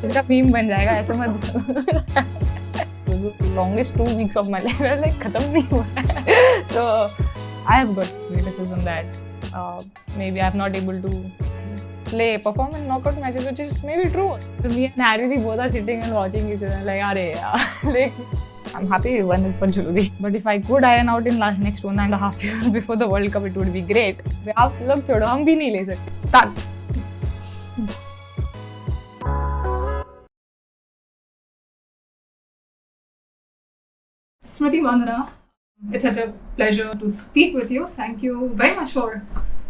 इसका मीम बन जाएगा ऐसे मत longest 2 weeks of my life like खत्म नहीं हुआ है. So I have got criticism that maybe I have not able to perform in knockout matches, which is maybe true. Me and Harry both are sitting and watching each other like अरे यार like I'm happy we won it for Juludi. But if I could iron out in next 1.5 years before the World Cup, it would be great. आप लोग छोड़ो हम भी नहीं ले सकते. Start. Smriti Mandhana, it's such a pleasure to speak with you. Thank you very much for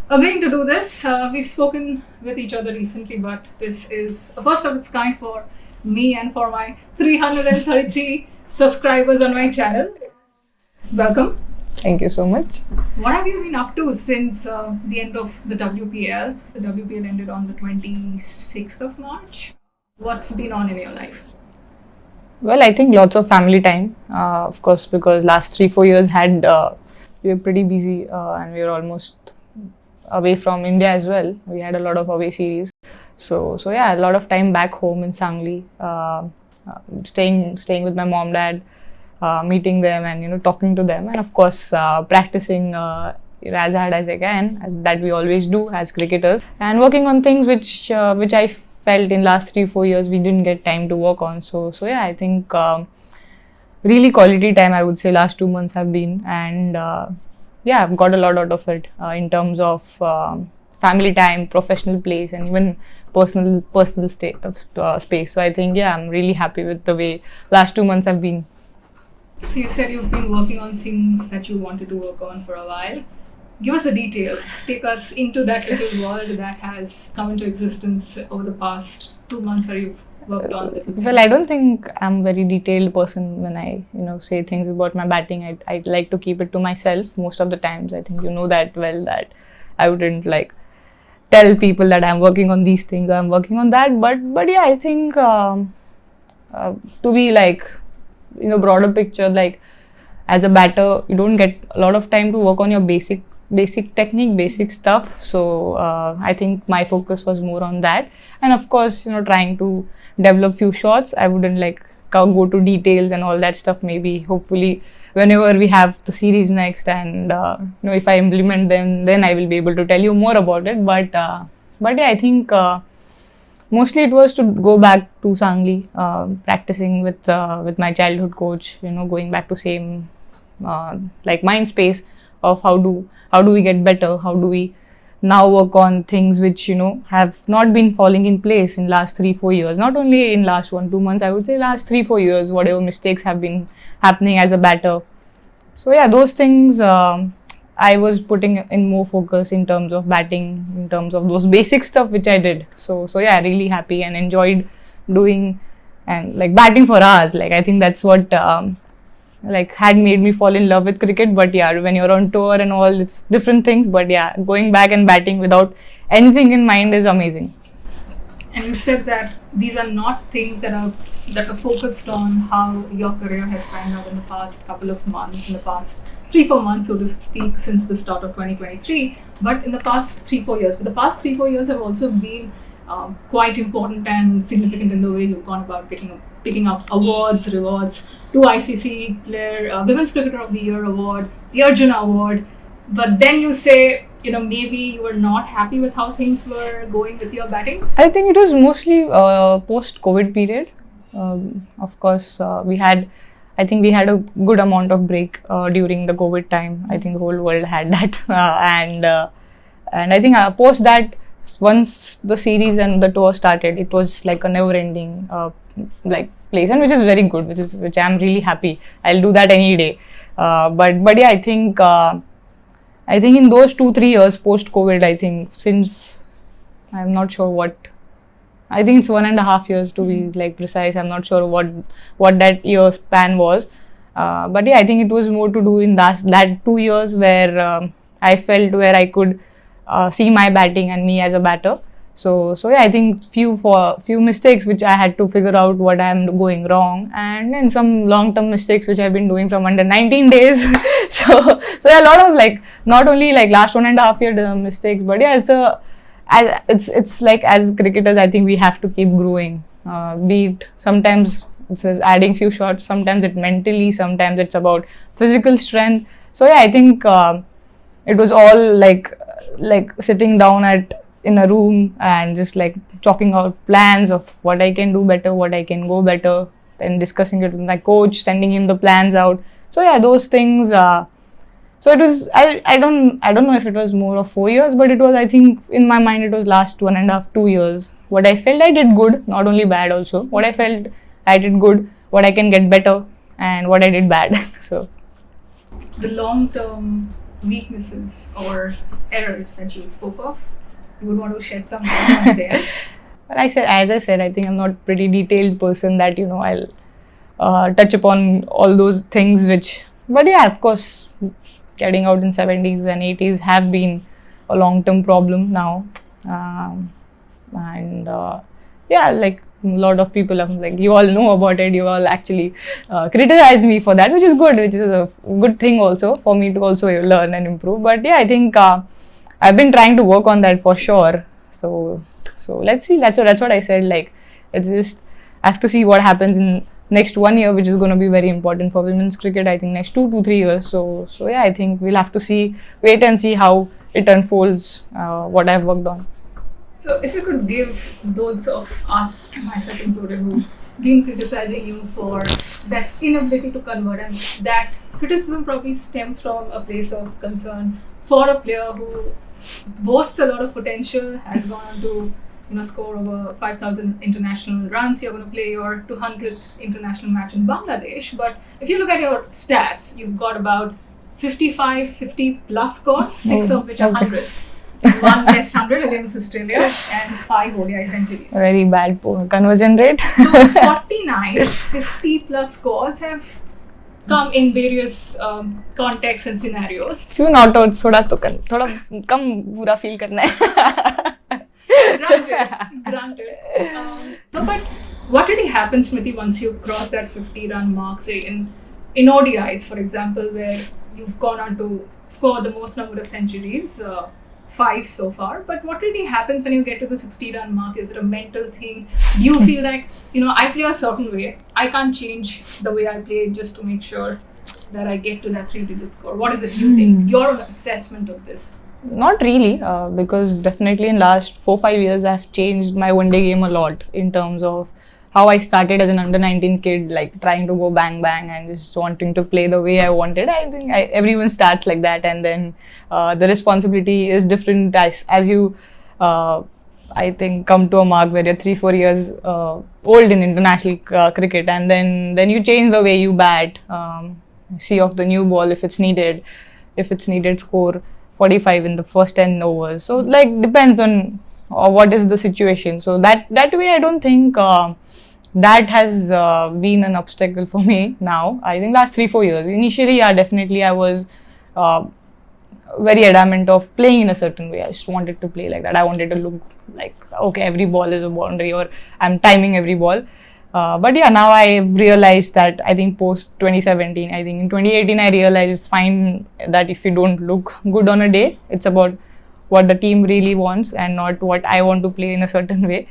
agreeing to do this. We've spoken with each other recently, but this is a first of its kind for me and for my 333 subscribers on my channel. Welcome. Thank you so much. What have you been up to since the end of the WPL? The WPL ended on the 26th of March. What's been on in your life? Well, I think lots of family time, of course, because last 3-4 years we were pretty busy and we were almost away from India as well. We had a lot of away series. So yeah, a lot of time back home in Sangli, staying with my mom, dad, meeting them and talking to them, and of course practicing as hard as I can, as that we always do as cricketers, and working on things which I felt in last 3-4 years we didn't get time to work on. So yeah, I think really quality time I would say last 2 months have been, and yeah, I've got a lot out of it in terms of family time, professional place, and even personal space. So I think yeah, I'm really happy with the way last 2 months have been. So you said you've been working on things that you wanted to work on for a while. Give us the details. Take us into that little world that has come into existence over the past 2 months where you've worked on little things. Well, I don't think I'm a very detailed person when I say things about my batting. I like to keep it to myself most of the times. I think you know that well, that I wouldn't like tell people that I'm working on these things or I'm working on that. But yeah, I think to be like broader picture, like as a batter you don't get a lot of time to work on your basic technique, basic stuff. So I think my focus was more on that, and of course trying to develop few shots. I wouldn't like go to details and all that stuff. Maybe hopefully whenever we have the series next, and if I implement them, then I will be able to tell you more about it. But yeah, I think mostly it was to go back to Sangli, practicing with my childhood coach, going back to same like mind space of how do we get better, how do we now work on things which have not been falling in place in last 3-4 years, not only in last 1-2 months, I would say last 3-4 years, whatever mistakes have been happening as a batter. So yeah, those things I was putting in more focus in terms of batting, in terms of those basic stuff which I did. So yeah, really happy and enjoyed doing and like batting for hours. Like I think that's what like had made me fall in love with cricket. But yeah, when you're on tour and all, it's different things. But yeah, going back and batting without anything in mind is amazing. And you said that these are not things that are focused on how your career has panned out in the past couple of months, in the past 3-4 months, so to speak, since the start of 2023, but in the past 3-4 years. But the past 3-4 years have also been quite important and significant in the way you've gone about picking up awards, rewards, 2 ICC Women's Cricketer of the Year award, the Arjuna Award. But then you say, maybe you were not happy with how things were going with your batting? I think it was mostly post-COVID period. Of course, we had a good amount of break during the COVID time. I think the whole world had that. And I think post that, once the series and the tour started, it was like a never-ending like place, and which is very good, which I'm really happy. I'll do that any day. But yeah, I think in those 2-3 years post-COVID, I think since I'm not sure what, I think it's 1.5 years to be like precise. I'm not sure what that year span was. But yeah, I think it was more to do in that 2 years where I felt where I could see my batting and me as a batter. So yeah, I think few mistakes which I had to figure out what I'm going wrong, and then some long-term mistakes which I've been doing from under 19 days. so yeah, a lot of like not only like last 1.5 year mistakes, but yeah, it's like as cricketers, I think we have to keep growing Be it sometimes it's just adding few shots, sometimes it's mentally, sometimes it's about physical strength. So yeah, I think it was all like sitting down in a room and just like talking out plans of what I can do better, what I can go better, then discussing it with my coach, sending him the plans out. So yeah, those things. So it was. I don't know if it was more of 4 years, but it was. I think in my mind it was last 1.5, 2 years. What I felt I did good, not only bad also. What I felt I did good, what I can get better, and what I did bad. So The long-term weaknesses or errors that you spoke of, you would want to shed some light on there. well, as I said, I think I'm not pretty detailed person that I'll touch upon all those things which. But yeah, of course, getting out in 70s and 80s have been a long-term problem now. And yeah, like a lot of people have, like, you all know about it, you all actually criticize me for that, which is good, which is a good thing also for me to also learn and improve. But yeah, I think I've been trying to work on that for sure. So let's see. That's what I said. Like, it's just I have to see what happens in next 1 year, which is going to be very important for women's cricket. I think next 2 to 3 years. So yeah, I think we'll have to wait and see how it unfolds. What I've worked on. So if you could give those of us, myself included, who've been criticizing you for that inability to convert, and that criticism probably stems from a place of concern for a player who boasts a lot of potential, has gone on to score over 5,000 international runs. You're going to play your 200th international match in Bangladesh. But if you look at your stats, you've got about 50 plus scores, 6 of which are hundreds. 1 Test 100 against Australia and 5 ODI centuries. Very bad conversion rate. So 49 50 plus scores have come in various contexts and scenarios. Few not outs, थोड़ा कम बुरा feel करना है. Granted. So, but what really happens, Smriti, once you cross that 50-run mark, say in ODIs, for example, where you've gone on to score the most number of centuries, 5 so far, but what really happens when you get to the 60-run mark? Is it a mental thing? Do you feel like, I play a certain way, I can't change the way I play just to make sure that I get to that 3-digit score? What is it you think? Your own assessment of this? Not really, because definitely in last 4-5 years I've changed my one-day game a lot in terms of how I started as an under-19 kid, like trying to go bang bang and just wanting to play the way I wanted. I think everyone starts like that, and then the responsibility is different as you I think come to a mark where you're 3-4 years old in international cricket, and then you change the way you bat, see off the new ball if it's needed, score 45 in the first 10 overs. So like depends on what is the situation. So that way I don't think that has been an obstacle for me now. I think last 3-4 years. Initially, yeah, definitely I was very adamant of playing in a certain way. I just wanted to play like that. I wanted to look like, okay, every ball is a boundary, or I'm timing every ball. But yeah, now I realized that I think post 2017, I think in 2018 I realized it's fine that if you don't look good on a day, it's about what the team really wants and not what I want to play in a certain way.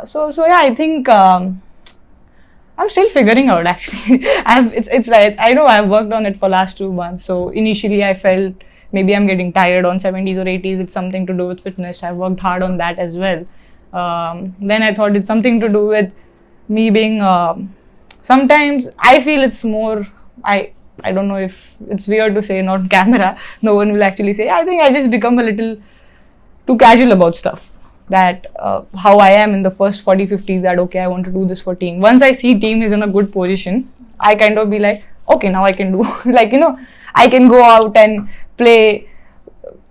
So yeah, I think I'm still figuring out actually. It's like, I know I've worked on it for last 2 months. So initially I felt maybe I'm getting tired on 70s or 80s. It's something to do with fitness. I've worked hard on that as well. Then I thought it's something to do with me being, sometimes I feel it's more, I don't know if it's weird to say, not camera, no one will actually say. I think I just become a little too casual about stuff. That how I am in the first 40-50s, that okay, I want to do this for team. Once I see team is in a good position, I kind of be like, okay, now I can do like, I can go out and play.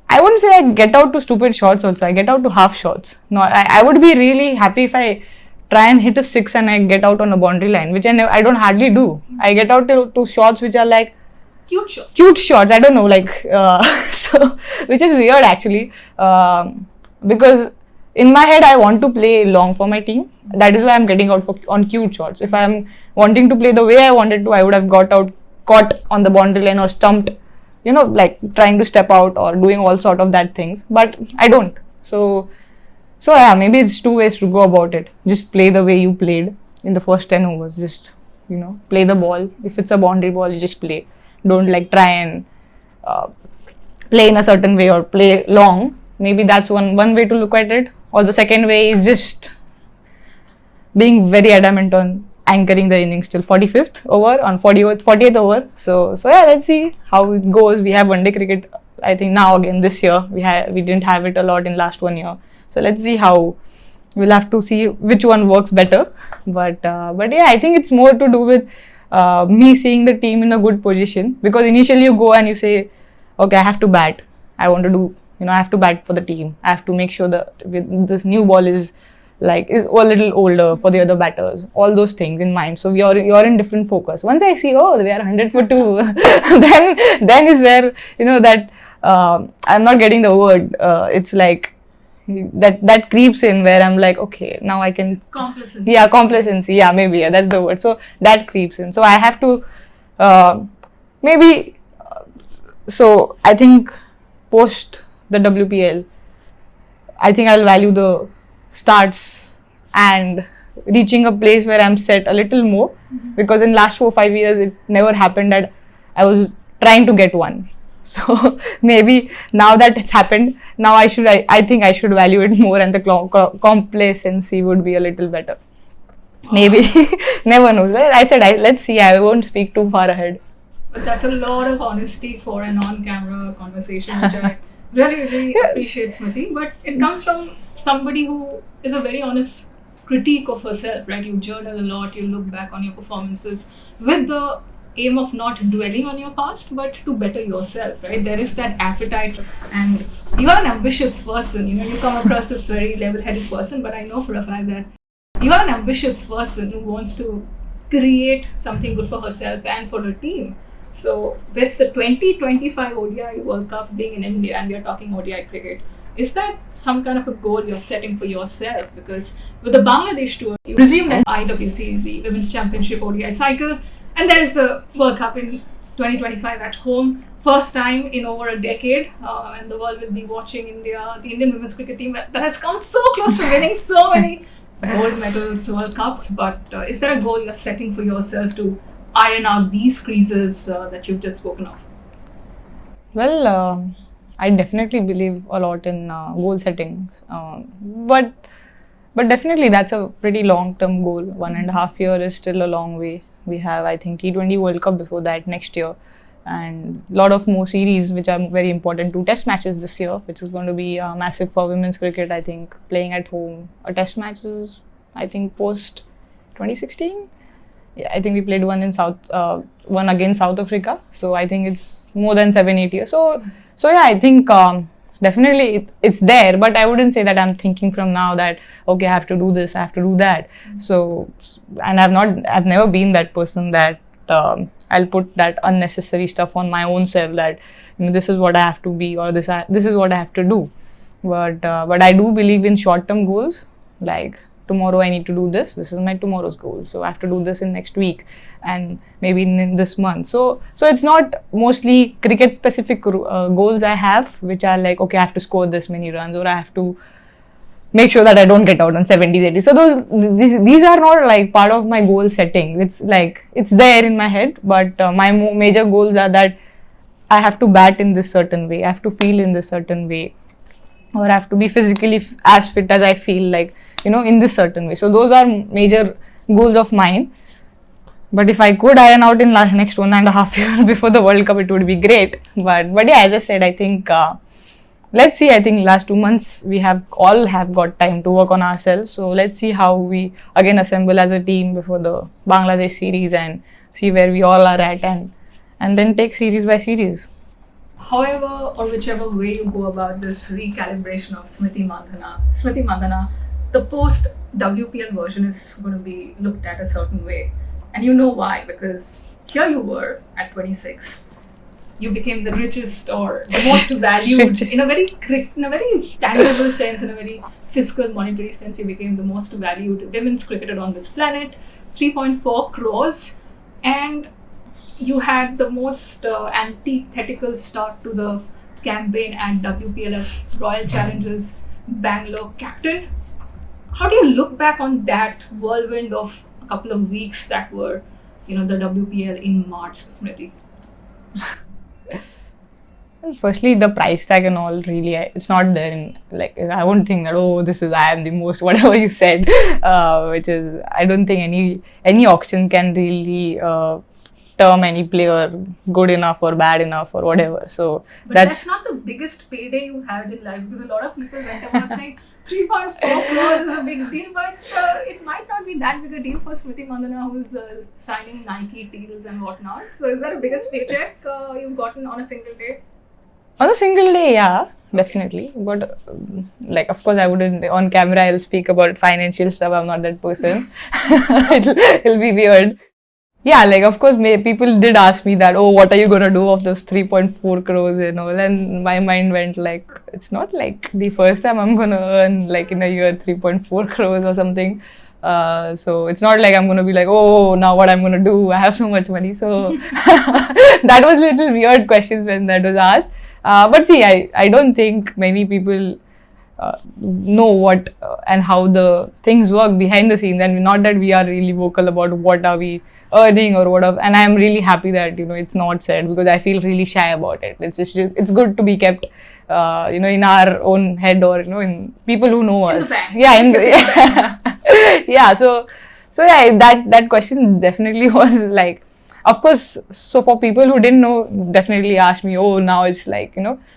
I wouldn't say I get out to stupid shots also. I get out to half shots. No, I would be really happy if I try and hit a 6 and I get out on a boundary line, which I don't hardly do. I get out to shots which are like cute shots. Cute shots. I don't know, like so, which is weird actually, because in my head I want to play long for my team. That is why I'm getting out on cute shots. If I'm wanting to play the way I wanted to, I would have got out, caught on the boundary line or stumped, like trying to step out or doing all sort of that things. But I don't. So So yeah, maybe it's two ways to go about it. Just play the way you played in the first 10 overs. Just, play the ball. If it's a boundary ball, you just play. Don't like try and play in a certain way or play long. Maybe that's one way to look at it. Or the second way is just being very adamant on anchoring the innings till 45th over on 40th over. So yeah, let's see how it goes. We have one day cricket, I think now again this year. We didn't have it a lot in last 1 year. So let's see how. We'll have to see which one works better. But yeah, I think it's more to do with me seeing the team in a good position, because initially you go and you say, okay, I have to bat. I want to do, I have to bat for the team. I have to make sure that this new ball is a little older for the other batters. All those things in mind. So you're in different focus. Once I see, oh, we are 100 for 2, then is where that I'm not getting the word. It's like that creeps in, where I'm like, okay, now I can complacency. Yeah, complacency. Yeah, maybe that's the word. So that creeps in. So I have to maybe. So I think post the WPL, I think I'll value the starts and reaching a place where I'm set a little more, because in last 4-5 years it never happened that I was trying to get one. So maybe now that it's happened, now I think I should value it more, and the complacency would be a little better. Maybe. Never knows. I said let's see. I won't speak too far ahead. But that's a lot of honesty for an on-camera conversation, which I really appreciate, Smriti. But it comes from somebody who is a very honest critique of herself, right? You journal a lot, you look back on your performances with the aim of not dwelling on your past, but to better yourself, right? There is that appetite, and you are an ambitious person. You come across this very level-headed person, but I know for a fact that you are an ambitious person who wants to create something good for herself and for her team. So with the 2025 ODI World Cup being in India, and we are talking ODI cricket, is that some kind of a goal you're setting for yourself? Because with the Bangladesh tour, you resume that IWC, the Women's Championship ODI cycle, and there is the World Cup in 2025 at home. First time in over a decade, and the world will be watching India, the Indian women's cricket team that has come so close to winning so many gold medals, World Cups. But is there a goal you're setting for yourself to iron out these creases that you've just spoken of? Well, I definitely believe a lot in goal settings, but definitely that's a pretty long-term goal. 1.5 years is still a long way. We have, I think, T20 World Cup before that next year, and a lot of more series which are very important. 2 test matches this year, which is going to be massive for women's cricket. I think playing at home, a test match is, I think, post 2016. Yeah, I think we played one against South Africa. So I think it's more than 7-8 years. So yeah, I think definitely it's there, but I wouldn't say that I'm thinking from now that, okay, I have to do this, I have to do that. So, and I've never been that person that I'll put that unnecessary stuff on my own self, that this is what I have to be, or this is what I have to do. But I do believe in short-term goals, like tomorrow I need to do this. This is my tomorrow's goal. So I have to do this in next week, and maybe in this month. So it's not mostly cricket specific goals I have, which are like, okay, I have to score this many runs, or I have to make sure that I don't get out on 70s, 80s. So these are not like part of my goal setting. It's like, it's there in my head, but my major goals are that I have to bat in this certain way, I have to feel in this certain way, or I have to be physically as fit as I feel like, in this certain way. So those are major goals of mine. But if I could iron out in next 1.5 years before the World Cup, it would be great. But yeah, as I said, I think let's see. I think last 2 months we all have got time to work on ourselves. So let's see how we again assemble as a team before the Bangladesh series, and see where we all are at, and then take series by series. However, or whichever way you go about this recalibration of Smriti Mandhana, the post WPL version is going to be looked at a certain way. And you know why? Because here you were at 26. You became the richest or the most valued in a very tangible sense, in a very fiscal, monetary sense. You became the most valued women's cricketer on this planet, 3.4 crores. And you had the most antithetical start to the campaign at WPL as Royal Challengers Bangalore captain. How do you look back on that whirlwind of a couple of weeks that were, the WPL in March, Smriti? Well, firstly, the price tag and all, really, it's not there in, like, I won't think that, oh, I am the most, whatever you said, which is, I don't think any auction can really term any player good enough or bad enough or whatever. So but that's not the biggest payday you had in life, because a lot of people went about saying 3.4 crores is a big deal, but it might not be that big a deal for Smriti Mandhana, who's signing Nike deals and whatnot. So is that the biggest paycheck you've gotten on a single day? On a single day, yeah, definitely. But like, of course, I wouldn't, on camera, I'll speak about financial stuff. I'm not that person. it'll be weird. Yeah, like, of course, people did ask me that, oh, what are you going to do of those 3.4 crores and all? And my mind went like, it's not like the first time I'm going to earn, like, in a year, 3.4 crores or something. So it's not like I'm going to be like, oh, now what I'm going to do? I have so much money. So that was little weird questions when that was asked. But see, I don't think many people know what and how the things work behind the scenes, and not that we are really vocal about what are we earning or what. And I am really happy that it's not said, because I feel really shy about it. It's good to be kept in our own head, or in people who know us. Yeah. So yeah, that question definitely was like, of course, so for people who didn't know, definitely asked me, oh, now it's like,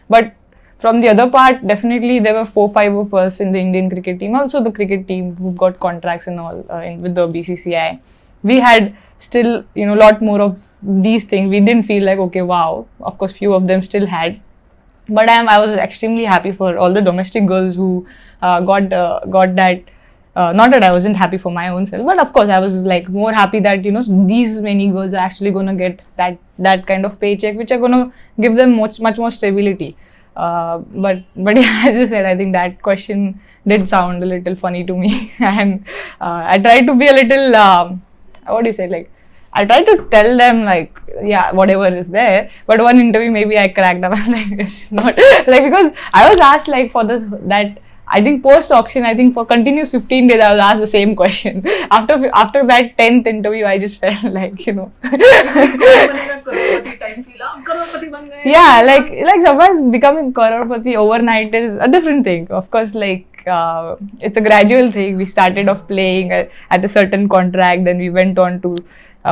but from the other part, definitely there were 4-5 of us in the Indian cricket team, also the cricket team who've got contracts and all with the BCCI. We had still, a lot more of these things. We didn't feel like, okay, wow. Of course, few of them still had. But I was extremely happy for all the domestic girls who got that. Not that I wasn't happy for my own self, but of course I was like more happy that these many girls are actually going to get that kind of paycheck, which are going to give them much more stability. But yeah, as you said, I think that question did sound a little funny to me, and I tried to be a little what do you say, like, I tried to tell them like, yeah, whatever is there. But one interview maybe I cracked up. I'm like, it's not like, because I was asked like for that. I think post auction, I think for continuous 15 days, I was asked the same question. After that 10th interview, I just felt like, yeah, like sometimes becoming crorepati overnight is a different thing. Of course, like it's a gradual thing. We started off playing at a certain contract, then we went on to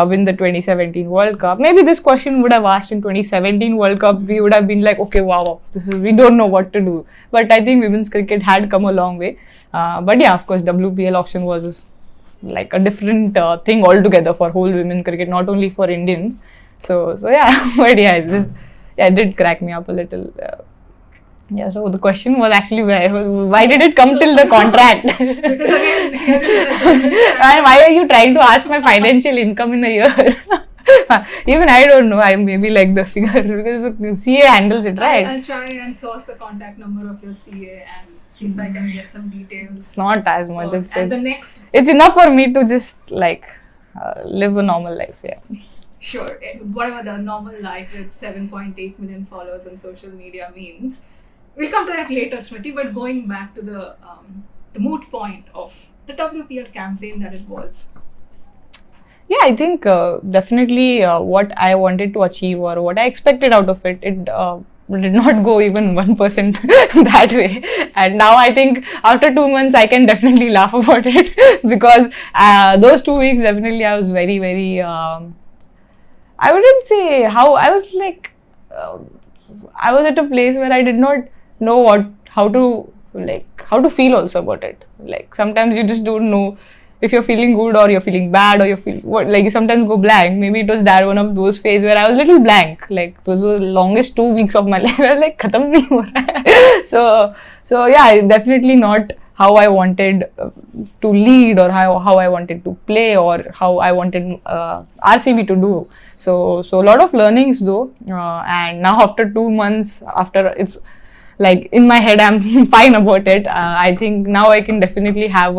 win the 2017 World Cup. Maybe this question would have asked in 2017 World Cup, we would have been like, okay, wow, we don't know what to do. But I think women's cricket had come a long way. But yeah, of course, WPL auction was like a different thing altogether for whole women's cricket, not only for Indians. So yeah, but yeah, it did crack me up a little. Yeah, so the question was actually why did it come till the contract? Because again, and why are you trying to ask my financial income in a year? Even I don't know. I maybe like the figure, because the CA handles it, right? I'll try and source the contact number of your CA and see if I can get some details. It's not as much. It's enough for me to just like live a normal life. Yeah. Sure. Whatever the normal life with 7.8 million followers on social media means. We'll come to that later, Smriti, but going back to the moot point of the WPL campaign that it was. Yeah, I think definitely what I wanted to achieve or what I expected out of it, it did not go even 1% that way. And now I think after 2 months, I can definitely laugh about it, because those 2 weeks, definitely I was very, very, I wouldn't say how, I was like, I was at a place where I did not know how to feel also about it. Like sometimes you just don't know if you're feeling good or you're feeling bad, or you sometimes go blank. Maybe it was that one of those phases where I was a little blank. Like those were the longest 2 weeks of my life. I was like, khatam nahi ho raha. So yeah, definitely not how I wanted to lead, or how I wanted to play, or how I wanted RCB to do. So a lot of learnings though, and now after 2 months, after it's like in my head I'm fine about it. I think now I can definitely have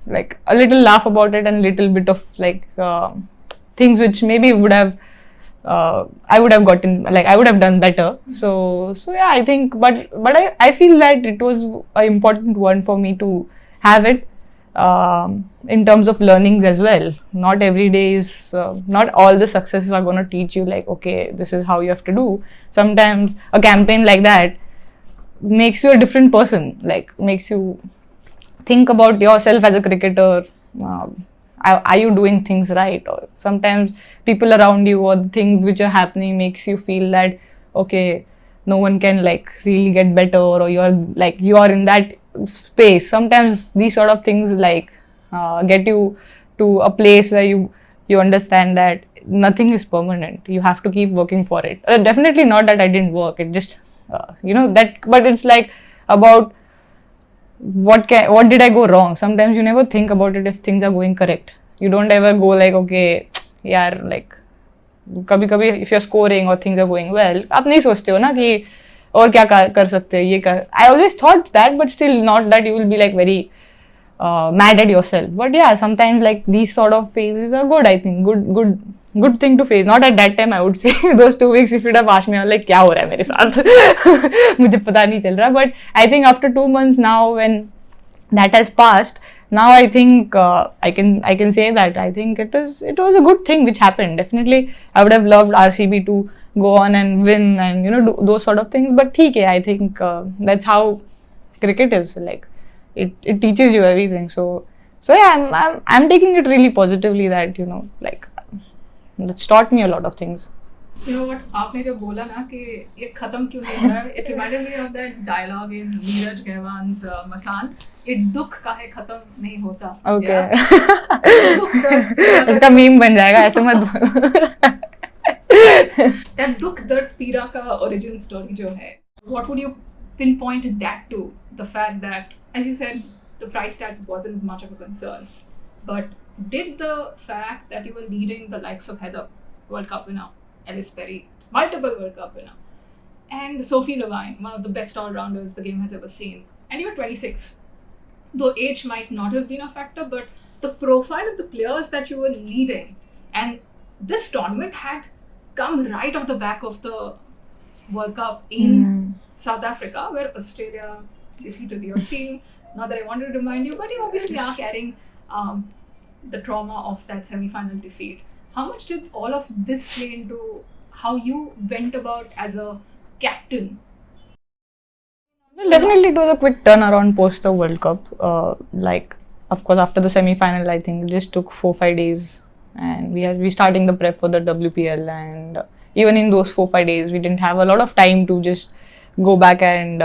like a little laugh about it, and little bit of like things which maybe would have I would have gotten, like, I would have done better. So yeah, I think, but I feel that it was an important one for me to have it, in terms of learnings as well. Not every day is, not all the successes are going to teach you, like, okay, this is how you have to do. Sometimes a campaign like that makes you a different person, like, makes you think about yourself as a cricketer. Are you doing things right? Or sometimes people around you or things which are happening makes you feel that, okay, no one can, like, really get better, or you are in that space. Sometimes these sort of things, like, get you to a place where you understand that nothing is permanent. You have to keep working for it. Definitely not that I didn't work. It just, that, but it's like about what did I go wrong. Sometimes you never think about it if things are going correct. You don't ever go like, okay, yaar, like, कभी-कभी if you're scoring or things are going well, आप नहीं सोचते हो ना कि और क्या कर सकते हैं, ये कर. I always thought that, but still not that you will be like very mad at yourself. But yeah, sometimes like these sort of phases are good. I think good thing to face. Not at that time, I would say. Those 2 weeks, if you'd have asked me, I was like, क्या हो रहा है मेरे साथ? मुझे पता नहीं चल रहा. But I think after 2 months now, when that has passed, now I think I can say that I think it was a good thing which happened. Definitely, I would have loved RCB to go on and win and do those sort of things. But ठीक है, I think that's how cricket is. Like, it teaches you everything. So yeah, I'm taking it really positively that like, it's taught me a lot of things. You know what? आपने जब बोला ना कि ये खत्म क्यों नहीं हो रहा है, it reminded me of that dialogue in Neeraj गहवान's मसान. ये दुख काहे खत्म नहीं होता. Okay. इसका मीम बन जाएगा, ऐसे मत बोलो. That दुख दर्द पीड़ा का origin story जो है, what would you pinpoint that to? The fact that, as you said, the price tag wasn't much of a concern, but did the fact that you were leading the likes of Heather, World Cup winner, Ellis Perry, multiple World Cup winner, and Sophie Levine, one of the best all-rounders the game has ever seen, and you were 26. Though age might not have been a factor, but the profile of the players that you were leading, and this tournament had come right off the back of the World Cup in South Africa, where Australia defeated your team. Not that I wanted to remind you, but you obviously are carrying the trauma of that semi-final defeat. How much did all of this play into how you went about as a captain? Well, definitely it was a quick turnaround post the World Cup. Like, of course, after the semi-final, I think it just took 4-5 days, and we starting the prep for the WPL, and even in those 4-5 days, we didn't have a lot of time to just go back and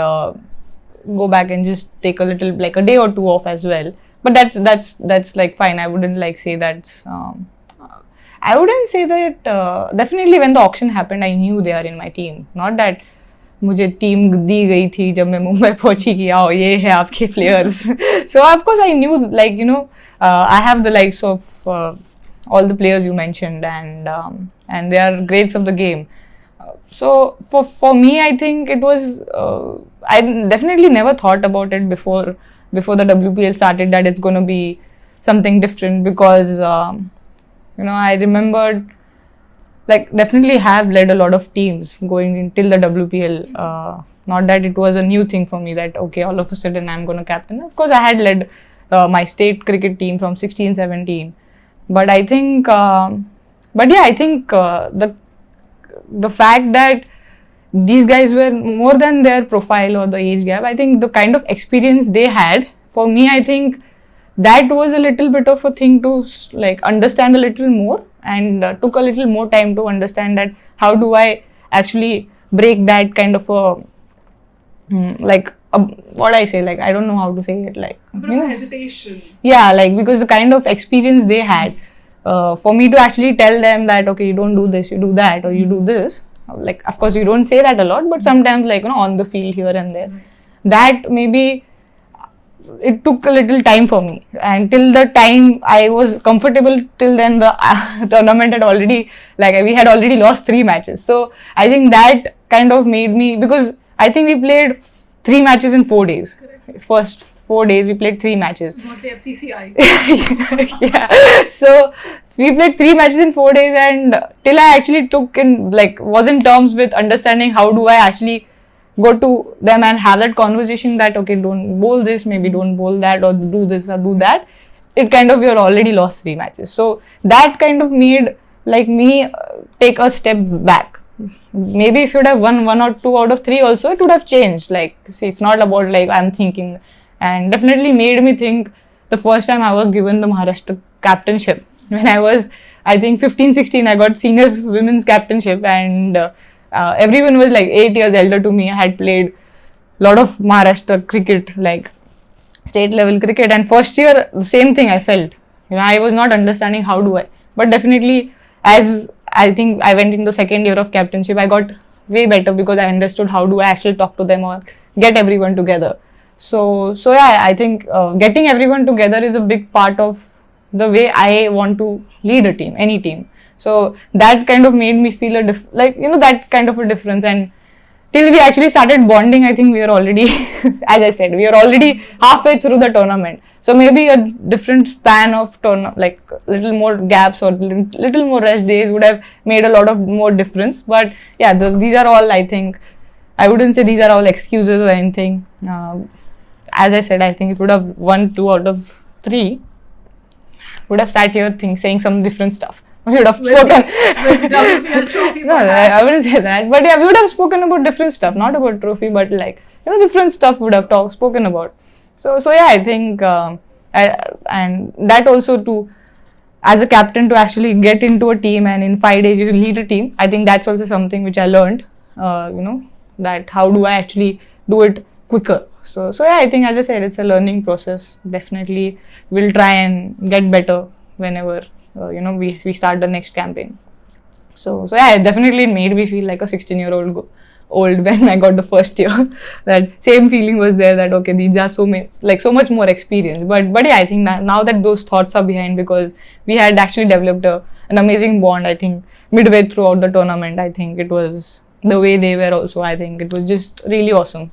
just take a little, like, a day or two off as well. But that's like fine. I wouldn't like say that's. I wouldn't say that. Definitely, when the auction happened, I knew they are in my team. Not that मुझे team दी गई थी जब मैं मुंबई पहुंची कि आओ ये है आपके players. So of course I knew, like, I have the likes of all the players you mentioned, and they are greats of the game. So for me, I think it was. I definitely never thought about it before the WPL started that it's going to be something different, because I remembered, like, definitely have led a lot of teams going until the WPL. Not that it was a new thing for me that, okay, all of a sudden I'm going to captain. Of course, I had led my state cricket team from 16, 17. But I think, I think the fact that these guys were more than their profile or the age gap, I think the kind of experience they had, for me, I think that was a little bit of a thing to, like, understand a little more, and took a little more time to understand that how do I actually break that kind of a, what I say, like, I don't know how to say it, like, a bit of hesitation. Yeah, like, because the kind of experience they had, for me to actually tell them that, okay, you don't do this, you do that, or you do this, like, of course you don't say that a lot, but sometimes, like, on the field here and there, that maybe it took a little time for me, and till the time I was comfortable, till then the tournament had already, like, we had already lost 3 matches. So I think that kind of made me, because I think we played 3 matches in 4 days. Correct. First 4 days we played 3 matches. Mostly at CCI. Yeah. So we played 3 matches in 4 days, and till I actually was in terms with understanding how do I actually go to them and have that conversation that, okay, don't bowl this, maybe don't bowl that, or do this or do that. It kind of, you're already lost 3 matches. So that kind of made like me take a step back. Maybe if you'd have won 1 or 2 out of 3 also, it would have changed. Like, see, it's not about like I'm thinking, and definitely made me think the first time I was given the Maharashtra captainship. When I was, I think 15, 16, I got senior women's captainship, and everyone was like 8 years elder to me. I had played a lot of Maharashtra cricket, like state level cricket, and first year the same thing I felt. I was not understanding how do I, but definitely as I think I went into the second year of captainship, I got way better because I understood how do I actually talk to them or get everyone together. So yeah, I think getting everyone together is a big part of the way I want to lead a team, any team. So that kind of made me feel that kind of a difference. And till we actually started bonding, I think we are already, as I said, we are already halfway through the tournament. So maybe a different span of like little more gaps or little more rest days would have made a lot of more difference. But yeah, these are all, I think, I wouldn't say these are all excuses or anything. As I said, I think if we would have won 2 out of 3, would have sat here saying some different stuff. We would have spoken. With WPL trophy. No, I wouldn't say that. But yeah, we would have spoken about different stuff, not about trophy, but like different stuff would have spoken about. So yeah, I think, and that also to, as a captain, to actually get into a team and in 5 days you lead a team. I think that's also something which I learned. That how do I actually do it quicker. So yeah, I think, as I said, it's a learning process. Definitely, we'll try and get better whenever we start the next campaign. So yeah, definitely it made me feel like a 16-year-old when I got the first year. That same feeling was there, that okay, these are so much more experience. But yeah, I think now that those thoughts are behind, because we had actually developed an amazing bond. I think midway throughout the tournament, I think it was the way they were also. I think it was just really awesome.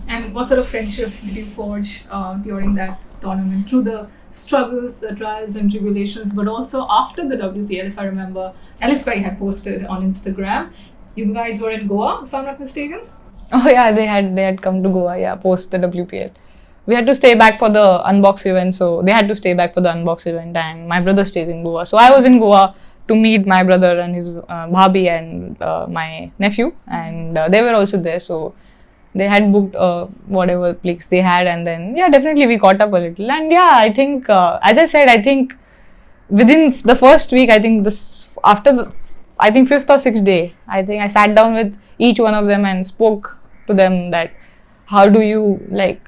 And what sort of friendships did you forge during that tournament, through the struggles, the trials and tribulations, but also after the WPL? If I remember, Alice Perry had posted on Instagram, you guys were in Goa, if I'm not mistaken. Oh yeah, they had come to Goa, yeah, post the WPL. We had to stay back for the unbox event, so they had to stay back for the unbox event, and my brother stays in Goa. So I was in Goa to meet my brother and his bhabi and my nephew, and they were also there. So they had booked whatever place they had, and then yeah, definitely we caught up a little. And yeah, I think as I said, I think within the first week, I think after the 5th or 6th day, I think I sat down with each one of them and spoke to them that how do you like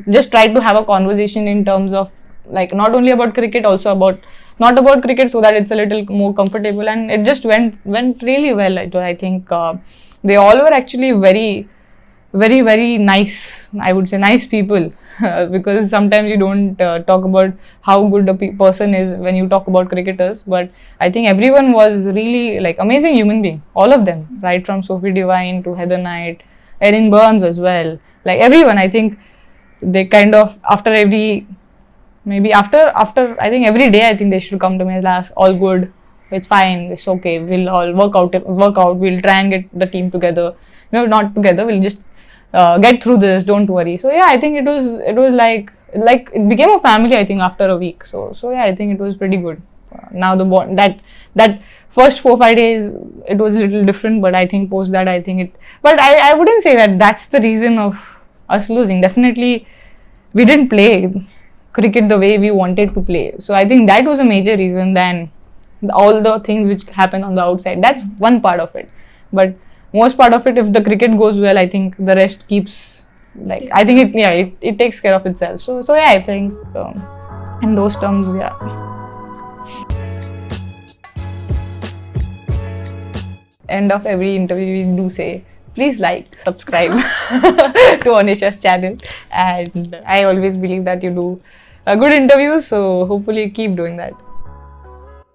just try to have a conversation in terms of like not only about cricket, also not about cricket, so that it's a little more comfortable. And it just went really well. I think they all were actually very, very, very nice. I would say nice people because sometimes you don't talk about how good a person is when you talk about cricketers. But I think everyone was really like amazing human being. All of them, right from Sophie Devine to Heather Knight, Erin Burns as well. Like everyone, I think they kind of after I think every day, I think they should come to me and ask, all good, it's fine, it's okay, we'll all work out, we'll try and get the team together. Not together, we'll just get through this, don't worry. So yeah, I think it was like it became a family, I think, after a week. So yeah, I think it was pretty good. Now the bond, that first 4-5 days, it was a little different, but I think post that, I think but I wouldn't say that that's the reason of us losing. Definitely, we didn't play cricket the way we wanted to play. So I think that was a major reason than all the things which happen on the outside. That's one part of it. But most part of it, if the cricket goes well, I think the rest keeps I think it takes care of itself. So yeah, I think in those terms, yeah. End of every interview we do say, please like, subscribe to Annesha's channel, and I always believe that you do good interviews, so hopefully keep doing that.